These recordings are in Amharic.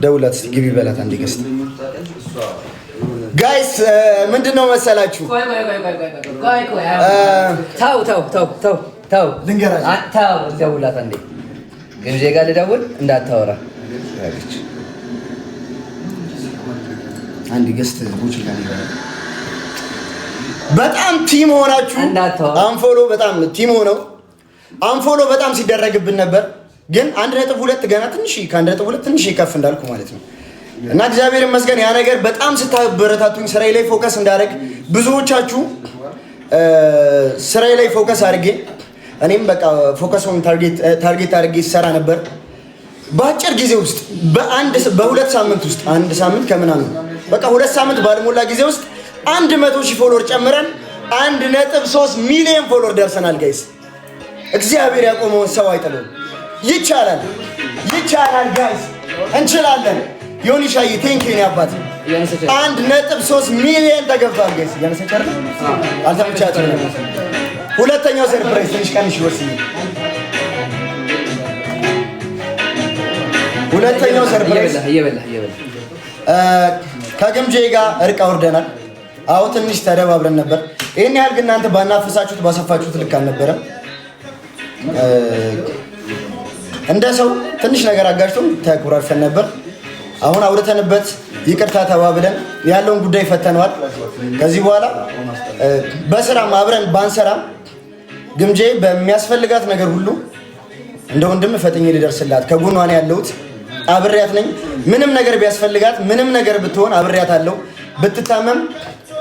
ደውላት ግቢ በላት አንዴ ገስት ጋይስ ምንድነው መሰላችሁ ተው ልንገራችሁ ደውላት አንዴ ግብዤ ጋር ልደውል እንዳታወራ አንዴ ገስት ቡች ጋር በጣም ቲም ሆናችሁ አንፎሎ በጣም ቲም ሆነው አንፎሎ በጣም ሲደረግብን ነበር ግን 1.2 ገና ትንሽ ከ1.2 ትንሽ ይከፍ እንዳልኩ ማለት ነው እና እግዚአብሔር ይመስገን ያ ነገር በጣም ስታበረታቱኝ ስራዬ ላይ ፎከስ እንዳደርግ ብዙዎቻችሁ ስራዬ ላይ ፎከስ አድርጌ እኔም በቃ ፎከሱን ታርጌት አድርጌ ሰራ ነበር በአጭር ጊዜ ውስጥ በሁለት ሳምንት ውስጥ አንድ ሳምንት ከምናምን በቃ ሁለት ሳምንት ባልሞላ ጊዜ ውስጥ 100,000 ፎሎወር ጨምረን 1.3 ሚሊዮን ፎሎወር ደርሰናል ጋይስ እግዚአብሔር ያቆመውን ሰው አይጥለውም ይቻላል ጋይስ እንችላለን ዮኒሻዬ ቴንክ ዩ አባት 1.3 ሚሊዮን ተገብቷል ጋይስ ያነሰከረ አልተመቻችሁ ሁለተኛው ሰርፕራይዝ ትንሽ ቀንሽ ወስኝ ሁለተኛው ሰርፕራይዝ ከግምጄ ጋር እርቅ አውርደናል አዎ ትንሽ ተደባብረን ነበር ይሄን ያህል ግን እናንተ ባናፈሳችሁት ባሰፋችሁት ልክ አልነበረም እንደ ሰው ትንሽ ነገር አጋጭቶን ተኩራርፈን ነበር አሁን አውርተንበት ይቅርታ ተባብለን ያለውን ጉዳይ ፈተነዋል ከዚህ በኋላ በስራም አብረን ባንሰራም ግምጄ በሚያስፈልጋት ነገር ሁሉ እንደ ወንድም ፈጥኜ ልደርስላት ከጎኗ ነው ያለሁት አብሬያት ነኝ ምንም ነገር ቢያስፈልጋት ምንም ነገር ብትሆን አብሬያት አለው ብትታመም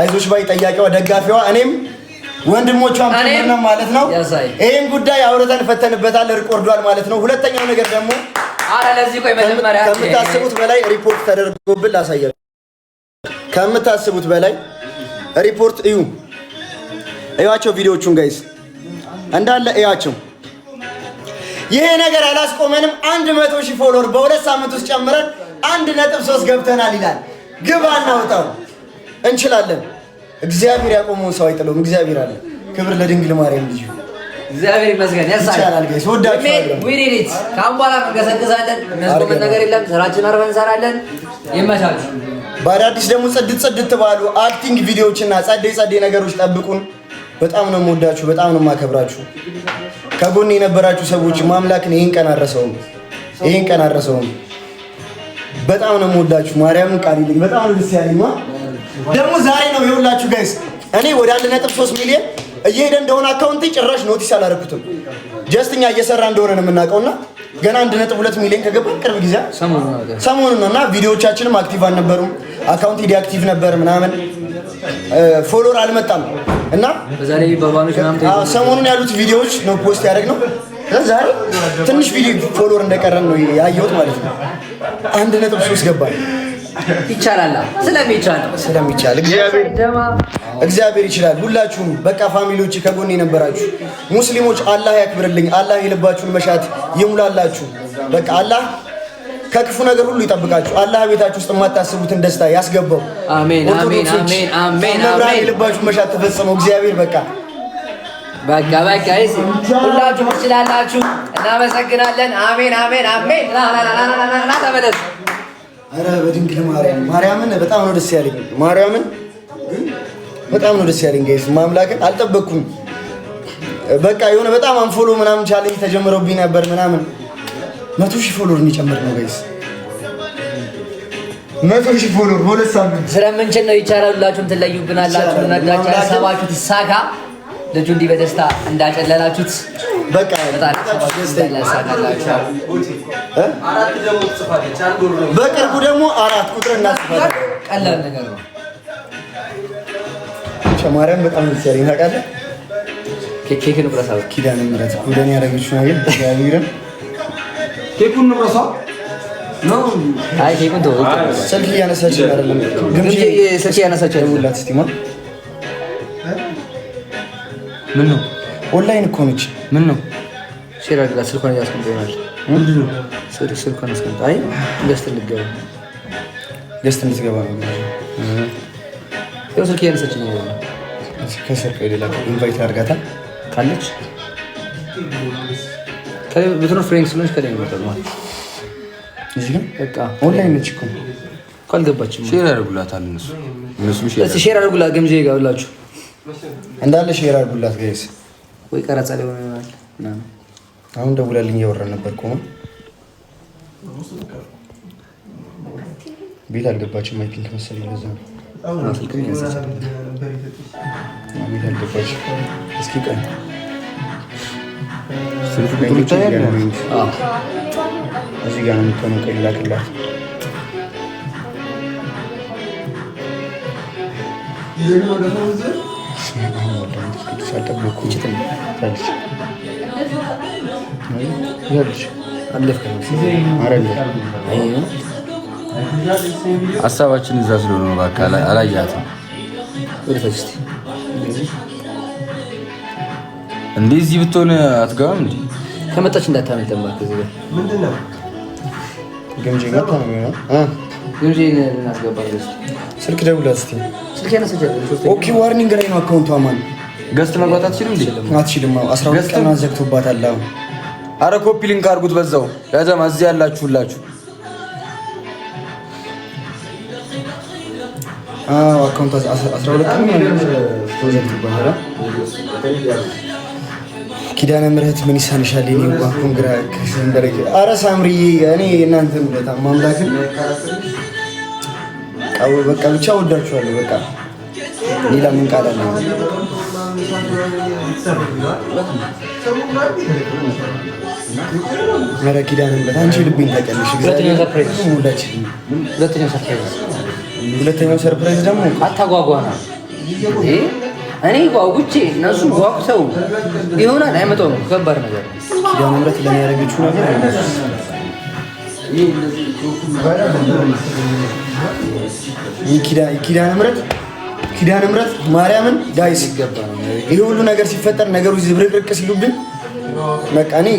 አይዞሽ ባይ ጠያቂዋ ደጋፊዋ እኔም ወንድሞቿም ተመረና ማለት ነው ይሄን ጉዳይ አውርተን ፈተንበታል እርቅ ወርዷል ማለት ነው ሁለተኛው ነገር ደግሞ ለዚህ ቆይ መጀመሪያ ከምታስቡት በላይ ሪፖርት ተደርጎብል አሳያለሁ ከምታስቡት በላይ ሪፖርት እዩዋቸው ቪዲዮቹን ጋይስ እንዳለ እያቸው ይሄ ነገር አላስቆመንም 100,000 ፎሎወር በሁለት ሳምንት ውስጥ ጨምረን 1.3 ገብተናል ይላል ግባ እናውጣው እንችላለን እግዚአብሔር ያቆመውን ሰው አይጥለውም እግዚአብሔር አለ ክብር ለድንግል ማርያም ልጅ እግዚአብሔር ይመስገን ያሳያል ጋይስ ወዳችኋለሁ ዊሪሪት ካምባላ እንገሰግሳለን መስኮት ነገር የለም ስራችን አርበን እንሰራለን ይመቻችሁ በአዳዲስ ደግሞ ጽድት ባሉ አክቲንግ ቪዲዮዎችና ጸዴ ነገሮች ጠብቁን በጣም ነው የምወዳችሁ በጣም ነው የማከብራችሁ ከጎኔ የነበራችሁ ሰዎች ማምላክን ይሄን ቀን አረሰውም በጣም ነው የምወዳችሁ ማርያምን ቃል ይልኝ በጣም ነው ደስ ያለኝ ደግሞ ዛሬ ነው ይኸውላችሁ ጋይስ እኔ ወደ 1.3 ሚሊዮን እየሄደ እንደሆነ አካውንቴ ጭራሽ ኖቲስ አላረኩትም ጀስትኛ እየሰራ እንደሆነ ነው የምናውቀውና ገና 1.2 ሚሊዮን ከገባ ቅርብ ጊዜ ሰሞኑን ነውና ቪዲዮዎቻችንም አክቲቭ አልነበሩም አካውንቴ ዲአክቲቭ ነበር ምናምን ፎሎወር አልመጣም እና በዛሬ ባባኖች ምናምን ሰሞኑን ያሉት ቪዲዮዎች ነው ፖስት ያደረግነው ዛሬ ትንሽ ቪዲዮ ፎሎወር እንደቀረን ነው ያየሁት ማለት ነው 1.3 ገባል ይቻላል ስለሚቻል እግዚአብሔር ይችላል ሁላችሁም በቃ ፋሚሊዎች ከጎኔ ነበራችሁ ሙስሊሞች አላህ ያክብርልኝ አላህ የልባችሁን መሻት ይሙላላችሁ በቃ አላህ ከክፉ ነገር ሁሉ ይጠብቃችሁ አላህ ቤታችሁ ውስጥ የማታስቡትን ደስታ ያስገባው አሜን የልባችሁን መሻት ተፈጽመው እግዚአብሔር በቃ ሁላችሁም ትችላላችሁ እናመሰግናለን አሜን ና ተመለስ አረ በድንግል ማርያምን በጣም ነው ደስ ያለኝ ማርያምን በጣም ነው ደስ ያለኝ ጋይስ ማምላክን አልጠበቅኩም በቃ የሆነ በጣም አንፎሎ ምናምን ቻሌንጅ ተጀምሮብኝ ነበር ምናምን 100,000 ፎሎወር እንጨምር ነው ጋይስ 100,000 ፎሎወር በሁለት ሳምንት ስለምንችል ነው ይቻላል ሁላችሁም ትለዩብናላችሁ ነዳችሁ ያሰባችሁት ይሳካ ልጁ እንዲህ በደስታ እንዳጨለላችሁት በቃ በጣም ያሳካላችሁ አራት ደግሞ ትጽፋለች አንድ ወር በቅርቡ ደግሞ አራት ቁጥር እናስፋለን ቀላል ነገር ነው ማርያም በጣም ደስ ያለኝ ታውቃለህ ኬክን ብራሳው ኪዳነ ምህረት ወደኔ ያረጋችሁ ነገር እግዚአብሔርን ኬኩን ብራሳ ነው አይ ኬኩን ተው ስልክ እያነሳች አይደለም ግን ስልክ እያነሳች አይደለም ስቲማ ምን ነው ኦንላይን እኮ ነች ምን ነው ሼር አድርጋ ስልኳን ያስቀምጠናል ምንድነው ስልኳን አስቀምጣ አይ ገስት እንድትገባ ነው ያው ስልክ እያነሳች ነው ከስልክ አይደለም ኢንቫይት አድርጋታ ካለች ከብትኖር ፍሬንድ ስለሆነች ከደኝ ይወጣል ማለት እዚህ ጋር በቃ ኦንላይን ነች እኮ ካልገባችም ሼር ያደርጉላታል እነሱ ሼር አድርጉላት። ግምጄ ጋብላችሁ እንዳለ ሼር አድርጉላት ጋይስ። ወይ ቀረጻ ላይ ሆነ ይሆናል። አሁን ደውላልኝ እያወራን ነበር። ቆመ ቤት አልገባችም። አይ ቲንክ መሰለኝ ለዛ ነው። ቤት አልገባችም። እስኪ ቀን ስልክ ቁጥሩ ይታያል። እዚህ ጋር ነው የምትሆነው። ቀይ ላክላት ሀሳባችን እዛ ስለሆነ ነው። በቃ አላያትም። እንዴ እዚህ ብትሆን አትገባም እንዴ? ከመጣች እንዳታመልጠን እባክህ። እዚህ ጋር ምንድነው ግምጄ መጣ ነው የሚሆነው። ግምጄ እናስገባ። ስልክ ደውላት እስኪ። ስልክ ያነሳቻለሁ። ኦኬ ዋርኒንግ ላይ ነው አካውንቷ። ማን ገዝት መግባት አትችልም እንዴ? አትችልም። 12 ቀን ዘግቶባታል። አረ ኮፒ ሊንክ አድርጉት በዛው ያዘማ እዚህ ያላችሁላችሁ። አካውንቷ 12 ቀን ዘግቶባታል። ኪዳነ ምሕረት ምን ይሳንሻል? የኔ ባንኩን ግራ ከሰንደረግ። አረ ሳምሪዬ እኔ እናንተም በጣም ማምላክን በቃ ብቻ ወዳችኋለሁ። በቃ ሌላ ምን ቃል አለ? ኧረ ኪዳነ ምሕረት አንቺ ልቤን ታውቂያለሽ። ሁለተኛው ሰርፕራይዝ ደግሞ አታጓጓ ነው። እኔ ጓጉቼ እነሱ ጓጉተው ይሆናል አይመጣውም። ከባድ ነገር ነው። ኪዳነ ምሕረት ለኔ ያደረገችው ነገር ኪዳነ ምሕረት ማርያምን ጋይስ ይሄ ሁሉ ነገር ሲፈጠር ነገሮች ዝብርቅርቅ ሲሉብን በቃ እኔ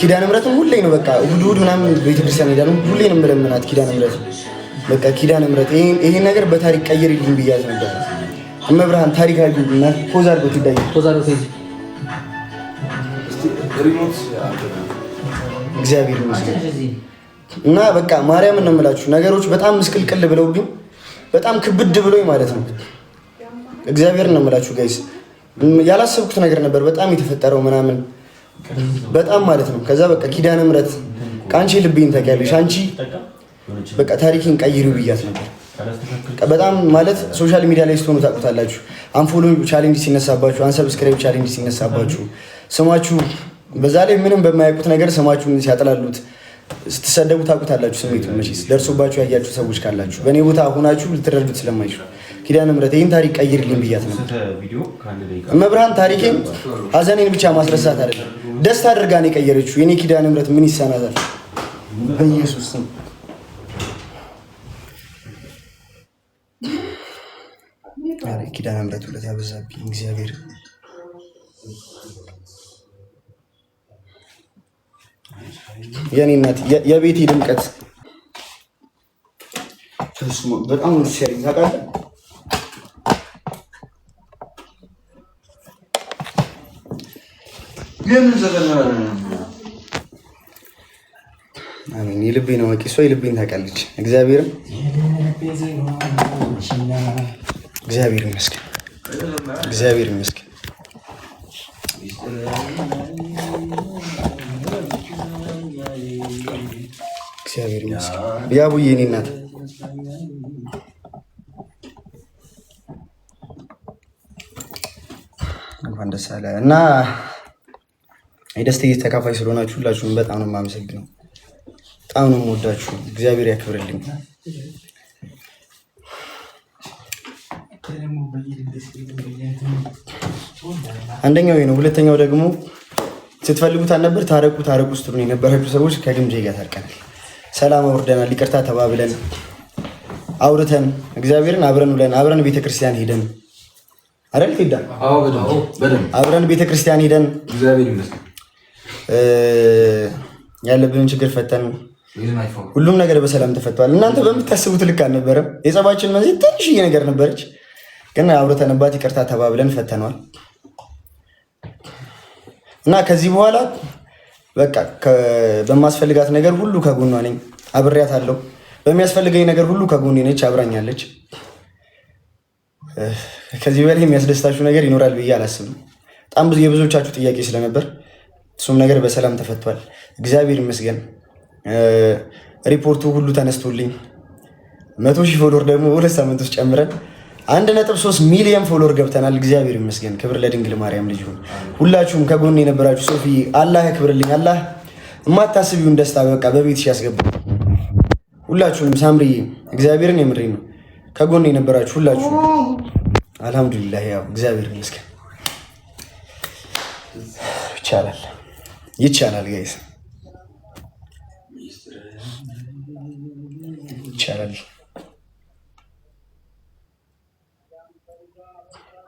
ኪዳነ ምሕረትን ሁሌ ነው በቃ እሑድ ምናምን ቤተክርስቲያን ሄዳለሁ። ሁሌ ነው የምለምናት ኪዳነ ምሕረት በቃ ኪዳነ ምሕረት ይሄን ነገር በታሪክ ቀይርልኝ ብያት ነበር። እመብርሃን ታሪክ አድርጉና ፖዝ አድርጎት ይታያል። እግዚአብሔር ይመስገን እና በቃ ማርያምን ነው የምላችሁ ነገሮች በጣም ምስቅልቅል ብለውብኝ በጣም ክብድ ብሎኝ ማለት ነው። እግዚአብሔርን ነው የምላችሁ ጋይስ ያላሰብኩት ነገር ነበር በጣም የተፈጠረው ምናምን በጣም ማለት ነው። ከዛ በቃ ኪዳነ ምሕረት ከአንቺ ልቤን ታውቂያለሽ አንቺ በቃ ታሪክን ቀይሪው ብያት ነበር። በጣም ማለት ሶሻል ሚዲያ ላይ ስትሆኑ ታውቁታላችሁ። አንፎሎ ቻሌንጅ ሲነሳባችሁ፣ አንሰብስክራይብ ቻሌንጅ ሲነሳባችሁ ስማችሁ በዛ ላይ ምንም በማያውቁት ነገር ስማችሁን ሲያጠላሉት ስትሰደቡ ታውቁታላችሁ። ስሜቱን መቼስ ደርሶባችሁ ያያችሁ ሰዎች ካላችሁ በእኔ ቦታ ሆናችሁ ልትረዱት ስለማይችሉ ኪዳነ ምሕረት ይህን ታሪክ ቀይርልኝ ብያት ነበር። እመብርሃን ታሪኬን ሀዘኔን ብቻ ማስረሳት አይደለም ደስታ አድርጋ ነው የቀየረችው። የኔ ኪዳነ ምሕረት ምን ይሳናታል? በኢየሱስ ስም ኪዳነ ምሕረት ሁለት ያበዛብኝ እግዚአብሔር። የኔ እናት የቤቴ ድምቀት በጣም ሲያሪኝ ታውቃለህ። አሜን። የልቤን አዋቂ እሷ የልቤን ታውቃለች። እግዚአብሔር ይመስገን። እግዚአብሔር ይመስገን። እግዚአብሔር ይመስገን። ያቡዬ የኔ እናት እንኳን ደስ አለ እና የደስታዬ ተካፋይ ስለሆናችሁ ሁላችሁም በጣም ነው የማመሰግነው። በጣም ነው የምወዳችሁ። እግዚአብሔር ያክብርልኝ። አንደኛው ይሄ ነው። ሁለተኛው ደግሞ ስትፈልጉት አልነበር ታረቁ ስትሉን የነበራችሁ ሰዎች ከግምጄ ጋር ታርቀናል። ሰላም አውርደናል። ይቅርታ ተባብለን አውርተን እግዚአብሔርን አብረን ውለን አብረን ቤተክርስቲያን ሄደን አይደል ፊዳ? አዎ በደምብ አብረን ቤተክርስቲያን ሄደን እግዚአብሔር ይመስገን ያለብንን ችግር ፈተን ሁሉም ነገር በሰላም ተፈቷል። እናንተ በምታስቡት ልክ አልነበረም። የጸባችን መንስኤ ትንሽዬ ነገር ነበረች፣ ግን አውርተንባት ይቅርታ ተባብለን ፈተነዋል እና ከዚህ በኋላ በቃ በማስፈልጋት ነገር ሁሉ ከጎኗ ነኝ። አብሬያታለሁ። በሚያስፈልገኝ ነገር ሁሉ ከጎኔ ነች፣ አብራኛለች። ከዚህ በላይ የሚያስደስታችሁ ነገር ይኖራል ብዬ አላስብም። በጣም ብዙ የብዙዎቻችሁ ጥያቄ ስለነበር እሱም ነገር በሰላም ተፈቷል። እግዚአብሔር ይመስገን። ሪፖርቱ ሁሉ ተነስቶልኝ 100,000 ፎሎወር ደግሞ በሁለት ሳምንት ውስጥ ጨምረን 1.3 ሚሊዮን ፎሎወር ገብተናል። እግዚአብሔር ይመስገን። ክብር ለድንግል ማርያም ልጅ ይሁን። ሁላችሁም ከጎኔ የነበራችሁ ሶፊ አላህ ያክብርልኝ። አላህ የማታስቢውን ደስታ በቃ በቤትሽ ያስገባ። ሁላችሁም ሳምሪ እግዚአብሔርን የምሬ ነው ከጎኔ የነበራችሁ ሁላችሁ አልሐምዱሊላህ። ያው እግዚአብሔር ይመስገን። ይቻላል ጋይስ ይቻላል።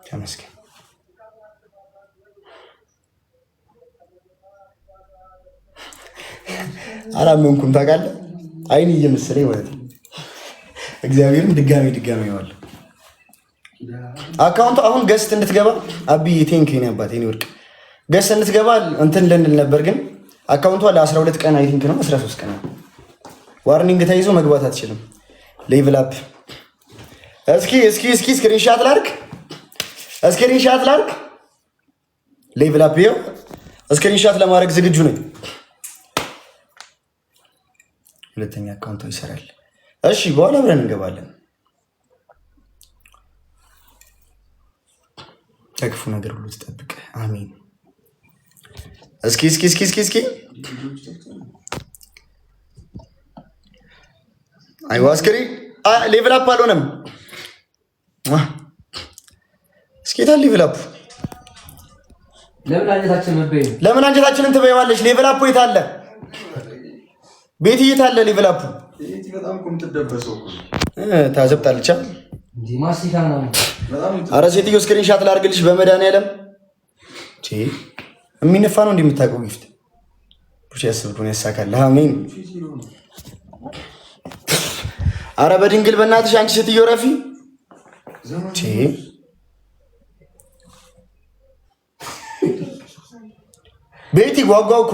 ተመስገን። አላመንኩም ታውቃለህ። አይን እየመሰለኝ ማለት ነው። እግዚአብሔርን ድጋሜ ዋለ አካውንቱ አሁን ገስት እንድትገባ አብይ ቴንክ ዩ አባቴ ነው ወርቅ ገስት እንድትገባ እንትን ልንል ነበር፣ ግን አካውንቷ ለ12 ቀን አይ ቲንክ ነው 13 ቀን ዋርኒንግ ተይዞ መግባት አትችልም። ሌቭል አፕ እስኪ ስክሪንሻት ላድርግ። ሌቭል አፕ ይኸው ስክሪንሻት ለማድረግ ዝግጁ ነኝ። ሁለተኛ አካውንቷ ይሰራል። እሺ በኋላ አብረን እንገባለን። ከክፉ ነገር ሁሉ ትጠብቅ። አሜን። እስኪ አይዋ ስክሪን ሌቭል አፕ አልሆነም። እስኪ ታል ሌቭል አፕ ለምን አንጀታችንን ትበይዋለሽ? ሌቭል አፕ የት አለ? ቤት የት አለ? ሌቭል አፕ ታዘብጣለች። አረ ሴትዮ ስክሪንሻት ላድርግልሽ በመድኃኒዓለም የሚነፋ ነው እንደምታውቀው ጊፍት ብቻ ያስብኩን ያሳካል። አሜን። አረ በድንግል በእናትሽ አንቺ ሴትዮ ረፊ ቤቲ ጓጓውኩ